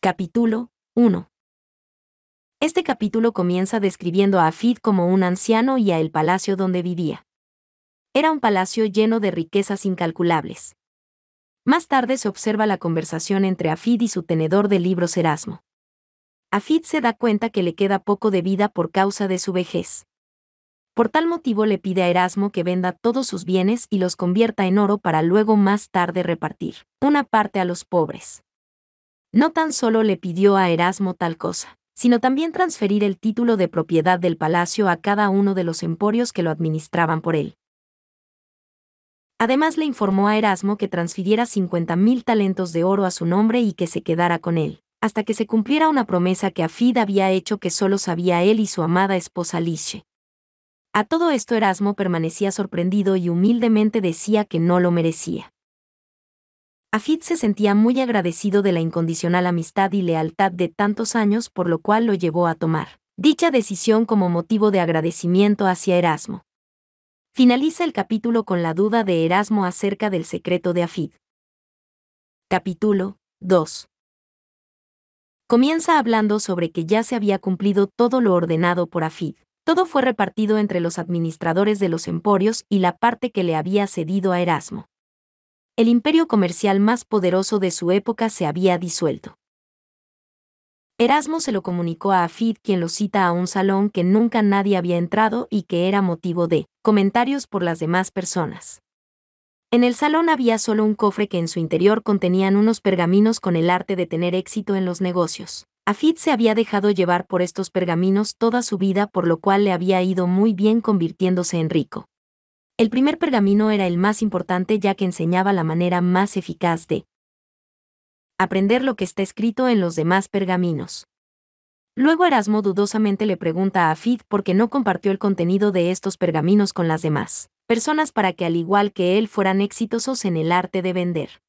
Capítulo 1. Este capítulo comienza describiendo a Afid como un anciano y a el palacio donde vivía. Era un palacio lleno de riquezas incalculables. Más tarde se observa la conversación entre Afid y su tenedor de libros Erasmo. Afid se da cuenta que le queda poco de vida por causa de su vejez. Por tal motivo le pide a Erasmo que venda todos sus bienes y los convierta en oro para luego más tarde repartir una parte a los pobres. No tan solo le pidió a Erasmo tal cosa, sino también transferir el título de propiedad del palacio a cada uno de los emporios que lo administraban por él. Además le informó a Erasmo que transfiriera 50.000 talentos de oro a su nombre y que se quedara con él, hasta que se cumpliera una promesa que Afid había hecho que solo sabía él y su amada esposa Lishe. A todo esto Erasmo permanecía sorprendido y humildemente decía que no lo merecía. Afid se sentía muy agradecido de la incondicional amistad y lealtad de tantos años, por lo cual lo llevó a tomar dicha decisión como motivo de agradecimiento hacia Erasmo. Finaliza el capítulo con la duda de Erasmo acerca del secreto de Afid. Capítulo 2. Comienza hablando sobre que ya se había cumplido todo lo ordenado por Afid. Todo fue repartido entre los administradores de los emporios y la parte que le había cedido a Erasmo. El imperio comercial más poderoso de su época se había disuelto. Erasmo se lo comunicó a Afid, quien lo cita a un salón que nunca nadie había entrado y que era motivo de comentarios por las demás personas. En el salón había solo un cofre que en su interior contenían unos pergaminos con el arte de tener éxito en los negocios. Afid se había dejado llevar por estos pergaminos toda su vida, por lo cual le había ido muy bien convirtiéndose en rico. El primer pergamino era el más importante, ya que enseñaba la manera más eficaz de aprender lo que está escrito en los demás pergaminos. Luego Erasmo dudosamente le pregunta a Afid por qué no compartió el contenido de estos pergaminos con las demás personas para que al igual que él fueran exitosos en el arte de vender.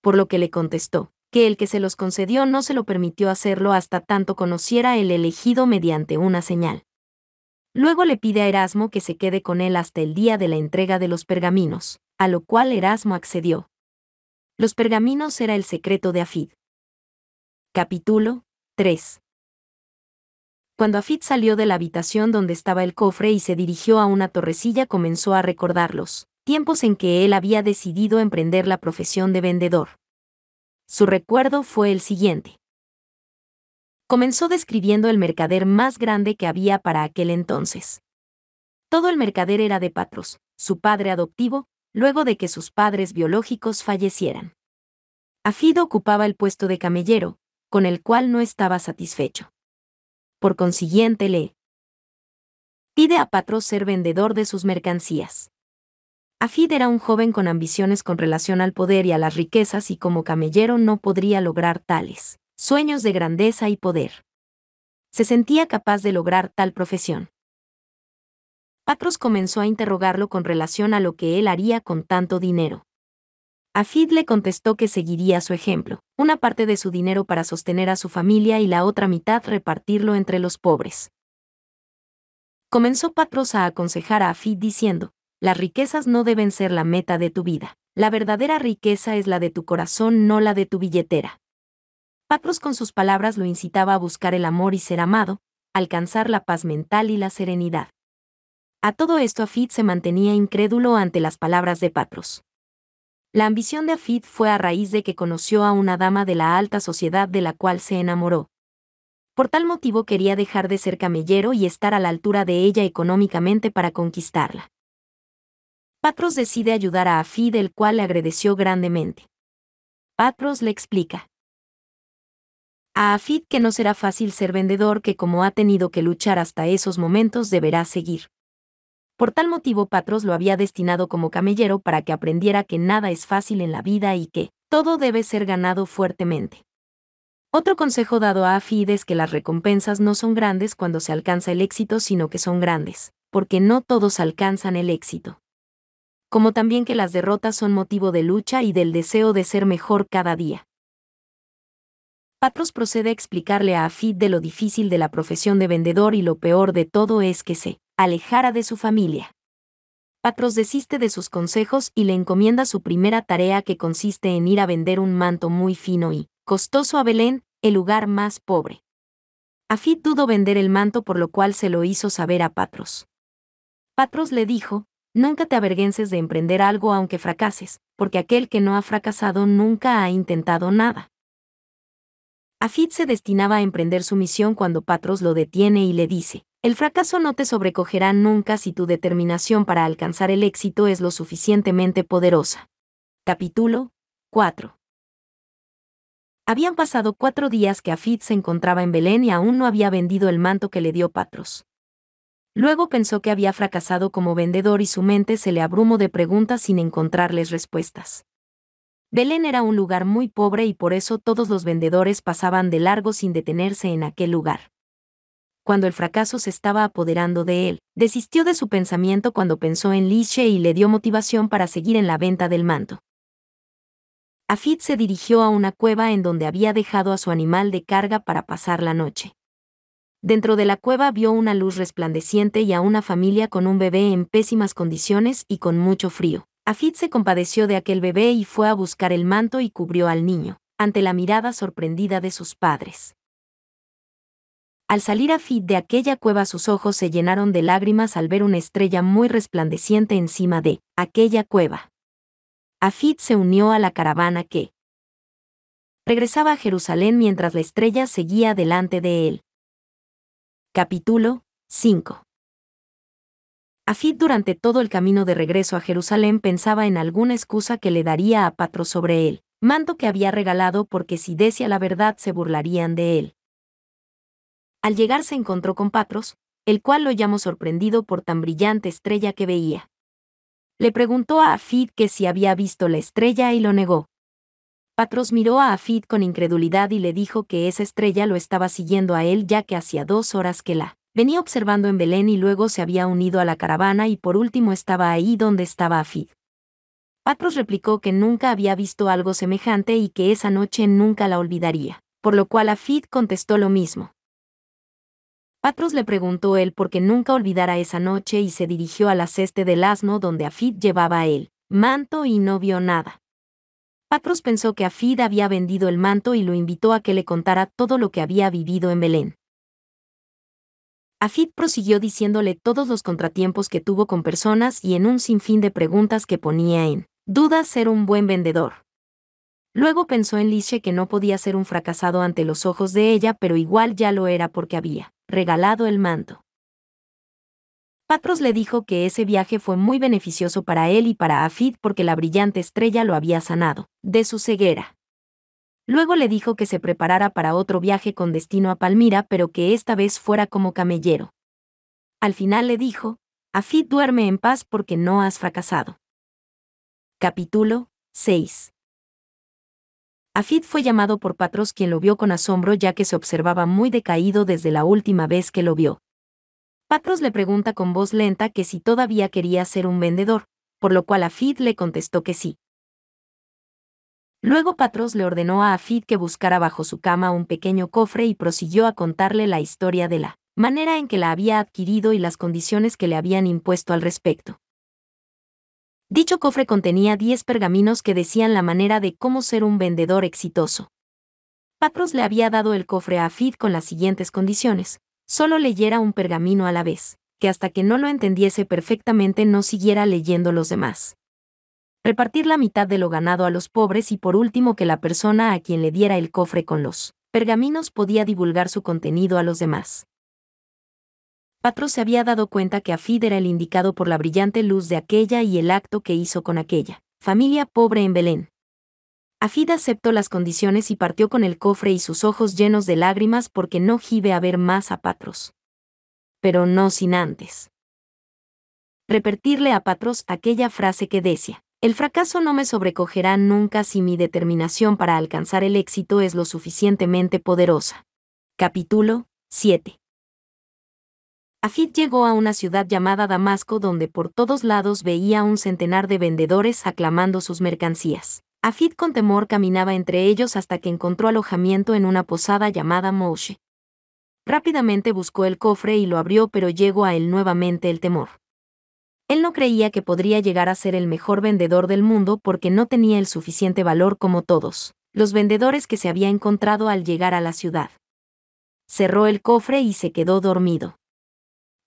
Por lo que le contestó que el que se los concedió no se lo permitió hacerlo hasta tanto conociera el elegido mediante una señal. Luego le pide a Erasmo que se quede con él hasta el día de la entrega de los pergaminos, a lo cual Erasmo accedió. Los pergaminos era el secreto de Afid. Capítulo 3. Cuando Afid salió de la habitación donde estaba el cofre y se dirigió a una torrecilla, comenzó a recordar los tiempos en que él había decidido emprender la profesión de vendedor. Su recuerdo fue el siguiente. Comenzó describiendo el mercader más grande que había para aquel entonces. Todo el mercader era de Patros, su padre adoptivo, luego de que sus padres biológicos fallecieran. Afid ocupaba el puesto de camellero, con el cual no estaba satisfecho. Por consiguiente le pide a Patros ser vendedor de sus mercancías. Afid era un joven con ambiciones con relación al poder y a las riquezas, y como camellero no podría lograr tales sueños de grandeza y poder. Se sentía capaz de lograr tal profesión. Patros comenzó a interrogarlo con relación a lo que él haría con tanto dinero. Afid le contestó que seguiría su ejemplo, una parte de su dinero para sostener a su familia y la otra mitad repartirlo entre los pobres. Comenzó Patros a aconsejar a Afid diciendo: las riquezas no deben ser la meta de tu vida. La verdadera riqueza es la de tu corazón, no la de tu billetera. Patros con sus palabras lo incitaba a buscar el amor y ser amado, alcanzar la paz mental y la serenidad. A todo esto Afid se mantenía incrédulo ante las palabras de Patros. La ambición de Afid fue a raíz de que conoció a una dama de la alta sociedad de la cual se enamoró. Por tal motivo quería dejar de ser camellero y estar a la altura de ella económicamente para conquistarla. Patros decide ayudar a Afid, el cual le agradeció grandemente. Patros le explica a Afid que no será fácil ser vendedor, que como ha tenido que luchar hasta esos momentos deberá seguir. Por tal motivo Patros lo había destinado como camellero para que aprendiera que nada es fácil en la vida y que todo debe ser ganado fuertemente. Otro consejo dado a Afid es que las recompensas no son grandes cuando se alcanza el éxito, sino que son grandes, porque no todos alcanzan el éxito. Como también que las derrotas son motivo de lucha y del deseo de ser mejor cada día. Patros procede a explicarle a Afid de lo difícil de la profesión de vendedor, y lo peor de todo es que se alejara de su familia. Patros desiste de sus consejos y le encomienda su primera tarea, que consiste en ir a vender un manto muy fino y costoso a Belén, el lugar más pobre. Afid dudó vender el manto, por lo cual se lo hizo saber a Patros. Patros le dijo: nunca te avergüences de emprender algo aunque fracases, porque aquel que no ha fracasado nunca ha intentado nada. Afid se destinaba a emprender su misión cuando Patros lo detiene y le dice: el fracaso no te sobrecogerá nunca si tu determinación para alcanzar el éxito es lo suficientemente poderosa. Capítulo 4. Habían pasado 4 días que Afid se encontraba en Belén y aún no había vendido el manto que le dio Patros. Luego pensó que había fracasado como vendedor y su mente se le abrumó de preguntas sin encontrarles respuestas. Belén era un lugar muy pobre y por eso todos los vendedores pasaban de largo sin detenerse en aquel lugar. Cuando el fracaso se estaba apoderando de él, desistió de su pensamiento cuando pensó en Lishe y le dio motivación para seguir en la venta del manto. Afid se dirigió a una cueva en donde había dejado a su animal de carga para pasar la noche. Dentro de la cueva vio una luz resplandeciente y a una familia con un bebé en pésimas condiciones y con mucho frío. Afid se compadeció de aquel bebé y fue a buscar el manto y cubrió al niño, ante la mirada sorprendida de sus padres. Al salir Afid de aquella cueva, sus ojos se llenaron de lágrimas al ver una estrella muy resplandeciente encima de aquella cueva. Afid se unió a la caravana que regresaba a Jerusalén mientras la estrella seguía delante de él. Capítulo 5. Afid durante todo el camino de regreso a Jerusalén pensaba en alguna excusa que le daría a Patros sobre el manto que había regalado, porque si decía la verdad se burlarían de él. Al llegar se encontró con Patros, el cual lo llamó sorprendido por tan brillante estrella que veía. Le preguntó a Afid que si había visto la estrella y lo negó. Patros miró a Afid con incredulidad y le dijo que esa estrella lo estaba siguiendo a él, ya que hacía 2 horas que la venía observando en Belén y luego se había unido a la caravana y por último estaba ahí donde estaba Afid. Patros replicó que nunca había visto algo semejante y que esa noche nunca la olvidaría, por lo cual Afid contestó lo mismo. Patros le preguntó él por qué nunca olvidara esa noche y se dirigió a la ceste del asno donde Afid llevaba el manto y no vio nada. Patros pensó que Afid había vendido el manto y lo invitó a que le contara todo lo que había vivido en Belén. Afid prosiguió diciéndole todos los contratiempos que tuvo con personas y en un sinfín de preguntas que ponía en duda ser un buen vendedor. Luego pensó en Lishe, que no podía ser un fracasado ante los ojos de ella, pero igual ya lo era porque había regalado el manto. Patros le dijo que ese viaje fue muy beneficioso para él y para Afid porque la brillante estrella lo había sanado de su ceguera. Luego le dijo que se preparara para otro viaje con destino a Palmira, pero que esta vez fuera como camellero. Al final le dijo: Afid, duerme en paz porque no has fracasado. Capítulo 6. Afid fue llamado por Patros, quien lo vio con asombro ya que se observaba muy decaído desde la última vez que lo vio. Patros le pregunta con voz lenta que si todavía quería ser un vendedor, por lo cual Afid le contestó que sí. Luego Patros le ordenó a Afid que buscara bajo su cama un pequeño cofre y prosiguió a contarle la historia de la manera en que la había adquirido y las condiciones que le habían impuesto al respecto. Dicho cofre contenía 10 pergaminos que decían la manera de cómo ser un vendedor exitoso. Patros le había dado el cofre a Afid con las siguientes condiciones: solo leyera un pergamino a la vez, que hasta que no lo entendiese perfectamente no siguiera leyendo los demás. Repartir la mitad de lo ganado a los pobres y por último que la persona a quien le diera el cofre con los pergaminos podía divulgar su contenido a los demás. Patros se había dado cuenta que Afid era el indicado por la brillante luz de aquella y el acto que hizo con aquella familia pobre en Belén. Afid aceptó las condiciones y partió con el cofre y sus ojos llenos de lágrimas porque no iba a ver más a Patros. Pero no sin antes repetirle a Patros aquella frase que decía: el fracaso no me sobrecogerá nunca si mi determinación para alcanzar el éxito es lo suficientemente poderosa. Capítulo 7. Afid llegó a una ciudad llamada Damasco donde por todos lados veía un centenar de vendedores aclamando sus mercancías. Afid con temor caminaba entre ellos hasta que encontró alojamiento en una posada llamada Moshe. Rápidamente buscó el cofre y lo abrió, pero llegó a él nuevamente el temor. Él no creía que podría llegar a ser el mejor vendedor del mundo porque no tenía el suficiente valor como todos los vendedores que se había encontrado al llegar a la ciudad. Cerró el cofre y se quedó dormido.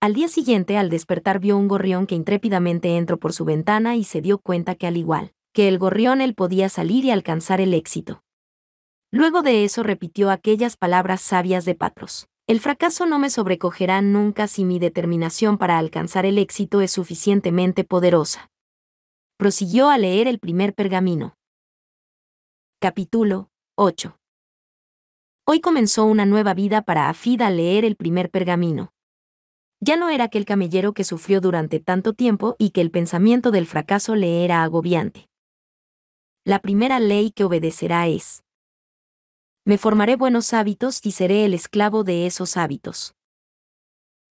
Al día siguiente, al despertar, vio un gorrión que intrépidamente entró por su ventana y se dio cuenta que, al igual que el gorrión, él podía salir y alcanzar el éxito. Luego de eso repitió aquellas palabras sabias de Patros: el fracaso no me sobrecogerá nunca si mi determinación para alcanzar el éxito es suficientemente poderosa. Prosiguió a leer el primer pergamino. Capítulo 8. Hoy comenzó una nueva vida para Afid al leer el primer pergamino. Ya no era aquel camellero que sufrió durante tanto tiempo y que el pensamiento del fracaso le era agobiante. La primera ley que obedecerá es: me formaré buenos hábitos y seré el esclavo de esos hábitos.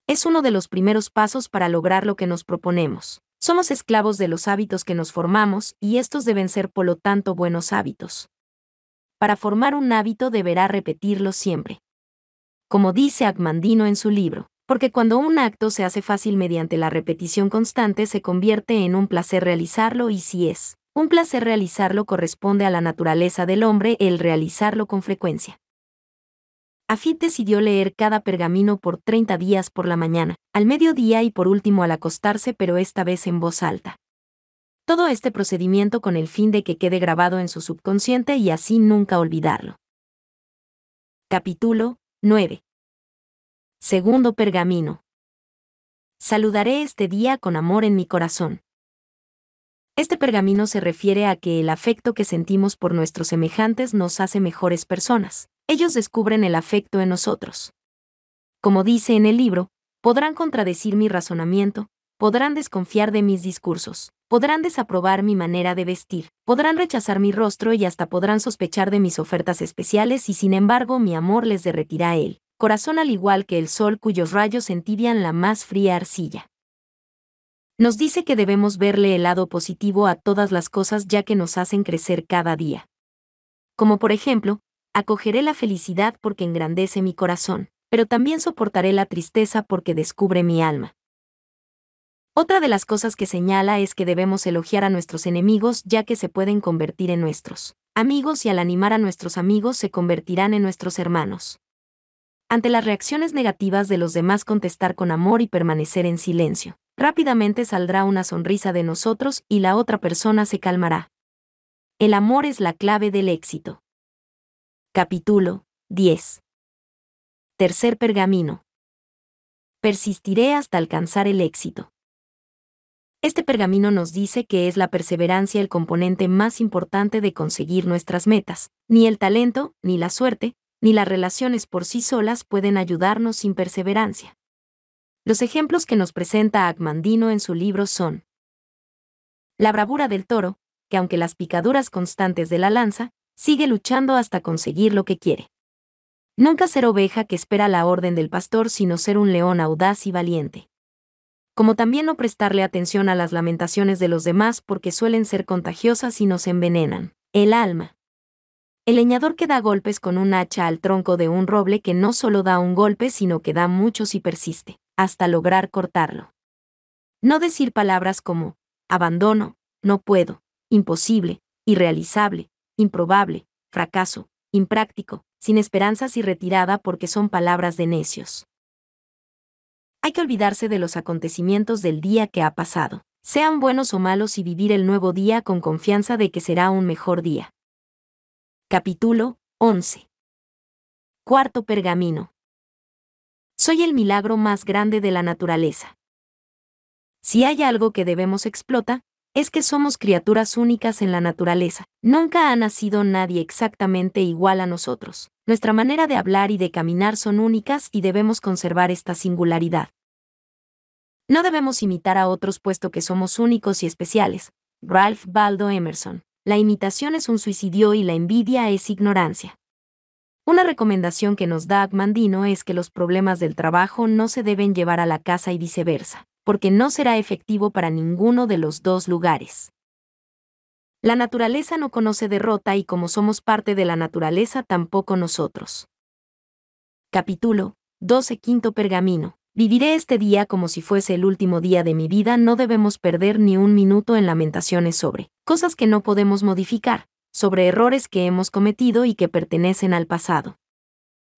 Es uno de los primeros pasos para lograr lo que nos proponemos. Somos esclavos de los hábitos que nos formamos y estos deben ser, por lo tanto, buenos hábitos. Para formar un hábito deberá repetirlo siempre. Como dice Agmandino en su libro, porque cuando un acto se hace fácil mediante la repetición constante se convierte en un placer realizarlo, y si es un placer realizarlo, corresponde a la naturaleza del hombre el realizarlo con frecuencia. Afid decidió leer cada pergamino por 30 días por la mañana, al mediodía y por último al acostarse, pero esta vez en voz alta. Todo este procedimiento con el fin de que quede grabado en su subconsciente y así nunca olvidarlo. Capítulo 9. Segundo pergamino. Saludaré este día con amor en mi corazón. Este pergamino se refiere a que el afecto que sentimos por nuestros semejantes nos hace mejores personas. Ellos descubren el afecto en nosotros. Como dice en el libro, podrán contradecir mi razonamiento, podrán desconfiar de mis discursos, podrán desaprobar mi manera de vestir, podrán rechazar mi rostro y hasta podrán sospechar de mis ofertas especiales, y sin embargo mi amor les derretirá el corazón al igual que el sol cuyos rayos entibian la más fría arcilla. Nos dice que debemos verle el lado positivo a todas las cosas, ya que nos hacen crecer cada día. Como por ejemplo, acogeré la felicidad porque engrandece mi corazón, pero también soportaré la tristeza porque descubre mi alma. Otra de las cosas que señala es que debemos elogiar a nuestros enemigos, ya que se pueden convertir en nuestros amigos, y al animar a nuestros amigos se convertirán en nuestros hermanos. Ante las reacciones negativas de los demás, contestar con amor y permanecer en silencio. Rápidamente saldrá una sonrisa de nosotros y la otra persona se calmará. El amor es la clave del éxito. Capítulo 10. Tercer pergamino. Persistiré hasta alcanzar el éxito. Este pergamino nos dice que es la perseverancia el componente más importante de conseguir nuestras metas. Ni el talento, ni la suerte, ni las relaciones por sí solas pueden ayudarnos sin perseverancia. Los ejemplos que nos presenta Agmandino en su libro son: la bravura del toro, que aunque las picaduras constantes de la lanza, sigue luchando hasta conseguir lo que quiere. Nunca ser oveja que espera la orden del pastor, sino ser un león audaz y valiente. Como también no prestarle atención a las lamentaciones de los demás, porque suelen ser contagiosas y nos envenenan el alma. El leñador que da golpes con un hacha al tronco de un roble, que no solo da un golpe, sino que da muchos y persiste hasta lograr cortarlo. No decir palabras como abandono, no puedo, imposible, irrealizable, improbable, fracaso, impráctico, sin esperanzas y retirada, porque son palabras de necios. Hay que olvidarse de los acontecimientos del día que ha pasado, sean buenos o malos, y vivir el nuevo día con confianza de que será un mejor día. Capítulo 11. Cuarto pergamino. Soy el milagro más grande de la naturaleza. Si hay algo que debemos explotar, es que somos criaturas únicas en la naturaleza. Nunca ha nacido nadie exactamente igual a nosotros. Nuestra manera de hablar y de caminar son únicas y debemos conservar esta singularidad. No debemos imitar a otros, puesto que somos únicos y especiales. Ralph Waldo Emerson. La imitación es un suicidio y la envidia es ignorancia. Una recomendación que nos da Agmandino es que los problemas del trabajo no se deben llevar a la casa y viceversa, porque no será efectivo para ninguno de los dos lugares. La naturaleza no conoce derrota y como somos parte de la naturaleza, tampoco nosotros. Capítulo 12. Quinto pergamino. Viviré este día como si fuese el último día de mi vida. No debemos perder ni un minuto en lamentaciones sobre cosas que no podemos modificar, sobre errores que hemos cometido y que pertenecen al pasado.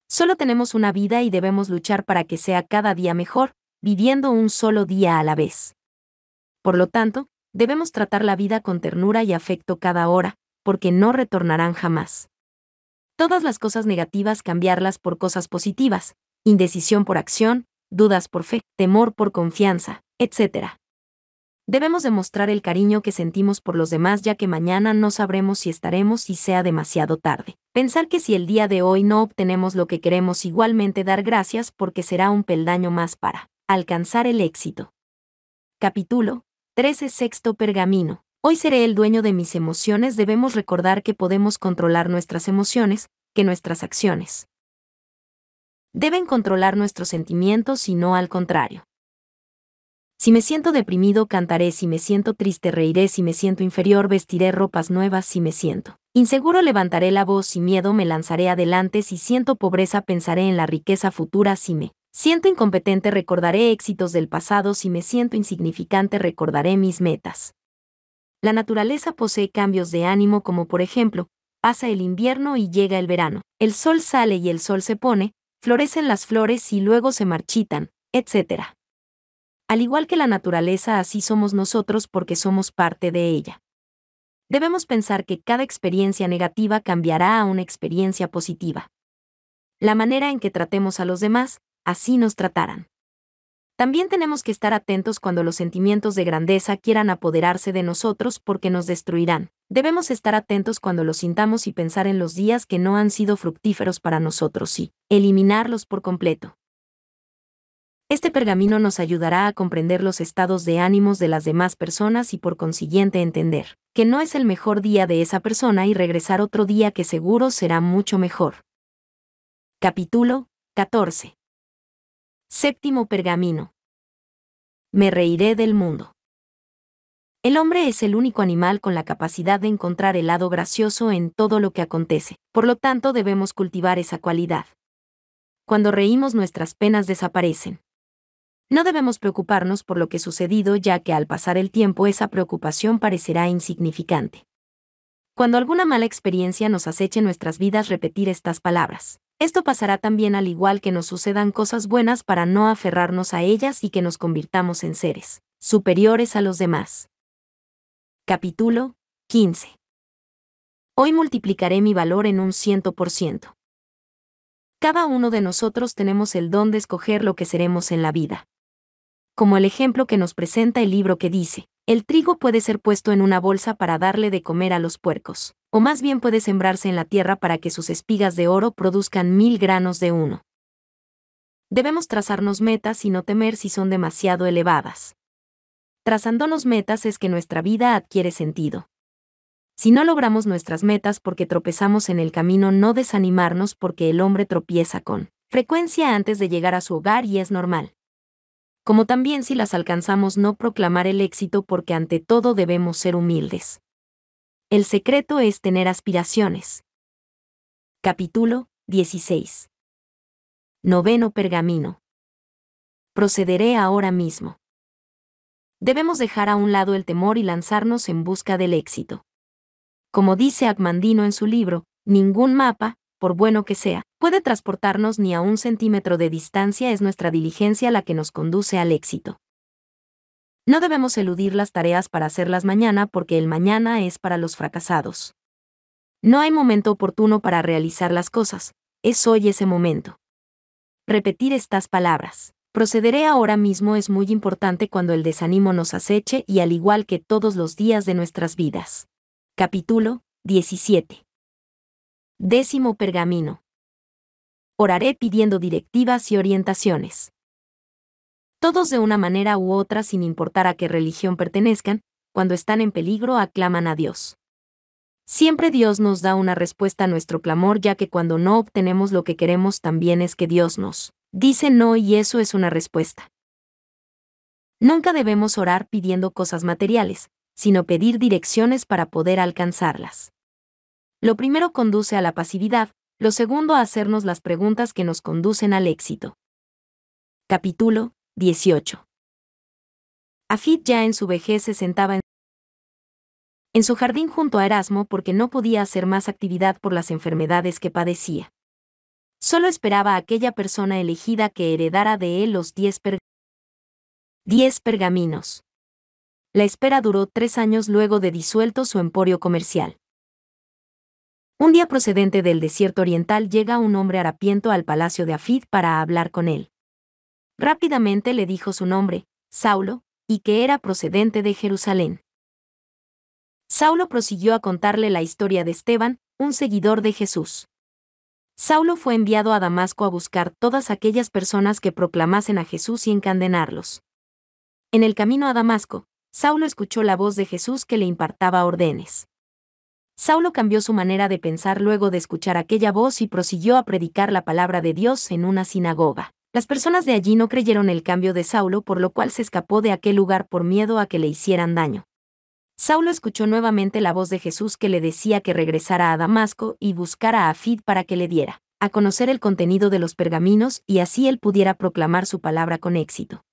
Solo tenemos una vida y debemos luchar para que sea cada día mejor, viviendo un solo día a la vez. Por lo tanto, debemos tratar la vida con ternura y afecto cada hora, porque no retornarán jamás. Todas las cosas negativas cambiarlas por cosas positivas, indecisión por acción, dudas por fe, temor por confianza, etc. Debemos demostrar el cariño que sentimos por los demás ya que mañana no sabremos si estaremos y sea demasiado tarde. Pensar que si el día de hoy no obtenemos lo que queremos, igualmente dar gracias porque será un peldaño más para alcanzar el éxito. Capítulo 13. Sexto pergamino. Hoy seré el dueño de mis emociones. Debemos recordar que podemos controlar nuestras emociones, que nuestras acciones deben controlar nuestros sentimientos y no al contrario. Si me siento deprimido, cantaré; si me siento triste, reiré; si me siento inferior, vestiré ropas nuevas; si me siento inseguro, levantaré la voz; si miedo, me lanzaré adelante; si siento pobreza, pensaré en la riqueza futura; si me siento incompetente, recordaré éxitos del pasado; si me siento insignificante, recordaré mis metas. La naturaleza posee cambios de ánimo como por ejemplo, pasa el invierno y llega el verano, el sol sale y el sol se pone, florecen las flores y luego se marchitan, etc. Al igual que la naturaleza, así somos nosotros porque somos parte de ella. Debemos pensar que cada experiencia negativa cambiará a una experiencia positiva. La manera en que tratemos a los demás, así nos tratarán. También tenemos que estar atentos cuando los sentimientos de grandeza quieran apoderarse de nosotros porque nos destruirán. Debemos estar atentos cuando los sintamos y pensar en los días que no han sido fructíferos para nosotros y eliminarlos por completo. Este pergamino nos ayudará a comprender los estados de ánimos de las demás personas y por consiguiente entender que no es el mejor día de esa persona y regresar otro día que seguro será mucho mejor. Capítulo 14. Séptimo pergamino. Me reiré del mundo. El hombre es el único animal con la capacidad de encontrar el lado gracioso en todo lo que acontece, por lo tanto debemos cultivar esa cualidad. Cuando reímos, nuestras penas desaparecen. No debemos preocuparnos por lo que ha sucedido, ya que al pasar el tiempo esa preocupación parecerá insignificante. Cuando alguna mala experiencia nos aceche en nuestras vidas, repetir estas palabras. Esto pasará también, al igual que nos sucedan cosas buenas, para no aferrarnos a ellas y que nos convirtamos en seres superiores a los demás. Capítulo 15. Hoy multiplicaré mi valor en un 100%. Cada uno de nosotros tenemos el don de escoger lo que seremos en la vida. Como el ejemplo que nos presenta el libro que dice, el trigo puede ser puesto en una bolsa para darle de comer a los puercos, o más bien puede sembrarse en la tierra para que sus espigas de oro produzcan 1000 granos de uno. Debemos trazarnos metas y no temer si son demasiado elevadas. Trazándonos metas es que nuestra vida adquiere sentido. Si no logramos nuestras metas porque tropezamos en el camino, no desanimarnos porque el hombre tropieza con frecuencia antes de llegar a su hogar y es normal. Como también si las alcanzamos, no proclamar el éxito porque ante todo debemos ser humildes. El secreto es tener aspiraciones. Capítulo 16. Noveno pergamino. Procederé ahora mismo. Debemos dejar a un lado el temor y lanzarnos en busca del éxito. Como dice Agmandino en su libro, ningún mapa, por bueno que sea, puede transportarnos ni a un centímetro de distancia. Es nuestra diligencia la que nos conduce al éxito. No debemos eludir las tareas para hacerlas mañana porque el mañana es para los fracasados. No hay momento oportuno para realizar las cosas, es hoy ese momento. Repetir estas palabras. Procederé ahora mismo es muy importante cuando el desánimo nos aceche y al igual que todos los días de nuestras vidas. Capítulo 17. Décimo pergamino. Oraré pidiendo directivas y orientaciones. Todos de una manera u otra, sin importar a qué religión pertenezcan, cuando están en peligro aclaman a Dios. Siempre Dios nos da una respuesta a nuestro clamor, ya que cuando no obtenemos lo que queremos también es que Dios nos dice no y eso es una respuesta. Nunca debemos orar pidiendo cosas materiales, sino pedir direcciones para poder alcanzarlas. Lo primero conduce a la pasividad, lo segundo a hacernos las preguntas que nos conducen al éxito. Capítulo 18. Afid ya en su vejez se sentaba en en su jardín junto a Erasmo porque no podía hacer más actividad por las enfermedades que padecía. Solo esperaba a aquella persona elegida que heredara de él los 10 pergaminos. La espera duró 3 años luego de disuelto su emporio comercial. Un día procedente del desierto oriental llega un hombre harapiento al palacio de Afid para hablar con él. Rápidamente le dijo su nombre, Saulo, y que era procedente de Jerusalén. Saulo prosiguió a contarle la historia de Esteban, un seguidor de Jesús. Saulo fue enviado a Damasco a buscar todas aquellas personas que proclamasen a Jesús y encadenarlos. En el camino a Damasco, Saulo escuchó la voz de Jesús que le impartaba órdenes. Saulo cambió su manera de pensar luego de escuchar aquella voz y prosiguió a predicar la palabra de Dios en una sinagoga. Las personas de allí no creyeron el cambio de Saulo, por lo cual se escapó de aquel lugar por miedo a que le hicieran daño. Saulo escuchó nuevamente la voz de Jesús que le decía que regresara a Damasco y buscara a Afid para que le diera a conocer el contenido de los pergaminos y así él pudiera proclamar su palabra con éxito.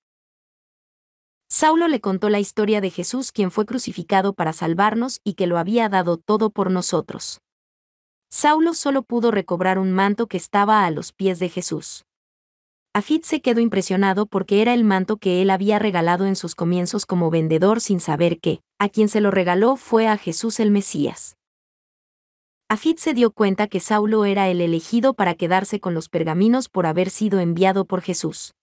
Saulo le contó la historia de Jesús, quien fue crucificado para salvarnos y que lo había dado todo por nosotros. Saulo solo pudo recobrar un manto que estaba a los pies de Jesús. Afid se quedó impresionado porque era el manto que él había regalado en sus comienzos como vendedor sin saber que, a quien se lo regaló fue a Jesús el Mesías. Afid se dio cuenta que Saulo era el elegido para quedarse con los pergaminos por haber sido enviado por Jesús,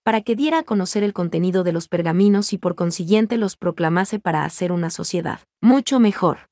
para que diera a conocer el contenido de los pergaminos y por consiguiente los proclamase para hacer una sociedad mucho mejor.